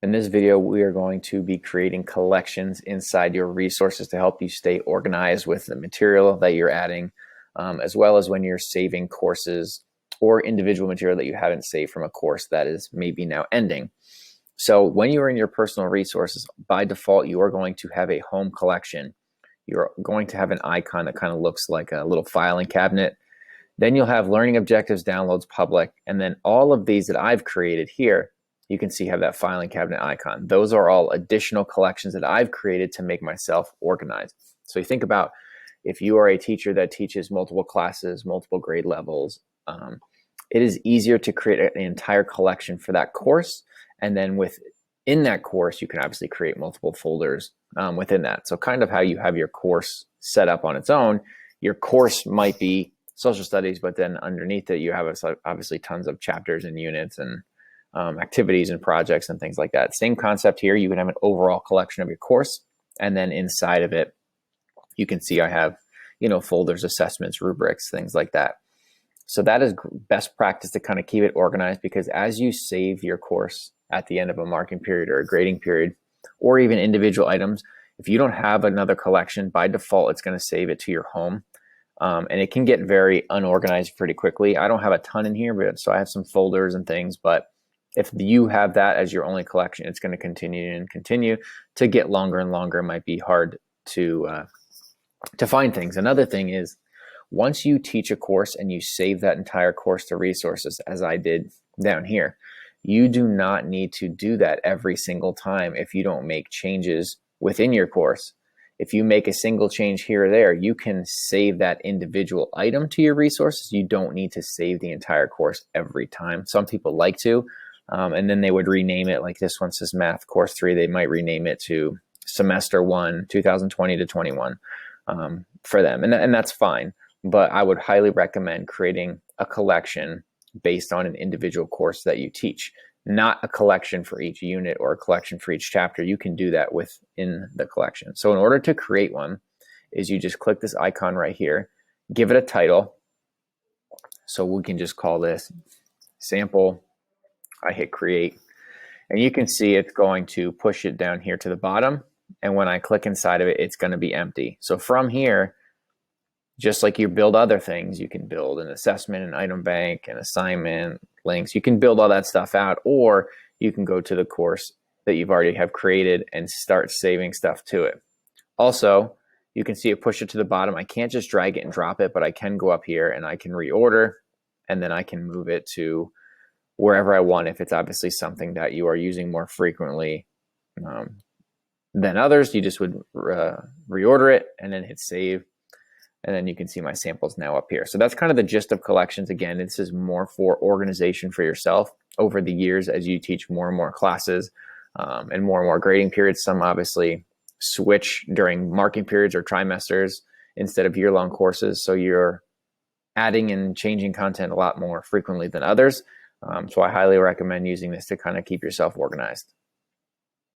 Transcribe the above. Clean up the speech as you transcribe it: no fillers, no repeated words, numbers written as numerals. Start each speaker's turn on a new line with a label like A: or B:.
A: In this video, we are going to be creating collections inside your resources to help you stay organized with the material that you're adding, as well as when you're saving courses or individual material that you haven't saved from a course that is maybe now ending. So when you are in your personal resources, by default, you are going to have a home collection. You're going to have an icon that kind of looks like a little filing cabinet. Then you'll have learning objectives, downloads, public, and then all of these that I've created here, you can see have that filing cabinet icon. Those are all additional collections that I've created to make myself organized. So you think about if you are a teacher that teaches multiple classes, multiple grade levels, it is easier to create an entire collection for that course. And then within that course, you can obviously create multiple folders within that. So kind of how you have your course set up on its own, your course might be social studies, but then underneath it, you have obviously tons of chapters and units and activities and projects and things like that. Same concept here. You can have an overall collection of your course, and then inside of it, you can see I have, folders, assessments, rubrics, things like that. So that is best practice to kind of keep it organized, because as you save your course at the end of a marking period or a grading period, or even individual items, if you don't have another collection, by default, it's going to save it to your home. And it can get very unorganized pretty quickly. I don't have a ton in here, so I have some folders and things, but if you have that as your only collection, it's going to continue to get longer and longer. It might be hard to find things. Another thing is, once you teach a course and you save that entire course to resources, as I did down here, you do not need to do that every single time if you don't make changes within your course. If you make a single change here or there, you can save that individual item to your resources. You don't need to save the entire course every time. Some people like to, and then they would rename it. Like this one says Math Course 3. They might rename it to Semester 1, 2020 to 21 for them. And that's fine. But I would highly recommend creating a collection based on an individual course that you teach, not a collection for each unit or a collection for each chapter. You can do that within the collection. So in order to create one, is you just click this icon right here, give it a title. So we can just call this sample. I hit create, and you can see it's going to push it down here to the bottom. And when I click inside of it, it's going to be empty. So from here, just like you build other things, you can build an assessment, an item bank, an assignment, links. You can build all that stuff out, or you can go to the course that you've already have created and start saving stuff to it. Also, you can see it push it to the bottom. I can't just drag it and drop it, but I can go up here and I can reorder, and then I can move it to wherever I want if it's obviously something that you are using more frequently than others. You just would reorder it and then hit save. And then you can see my samples now up here. So that's kind of the gist of collections. Again, this is more for organization for yourself over the years as you teach more and more classes and more grading periods. Some obviously switch during marking periods or trimesters instead of year-long courses. So you're adding and changing content a lot more frequently than others. So I highly recommend using this to kind of keep yourself organized.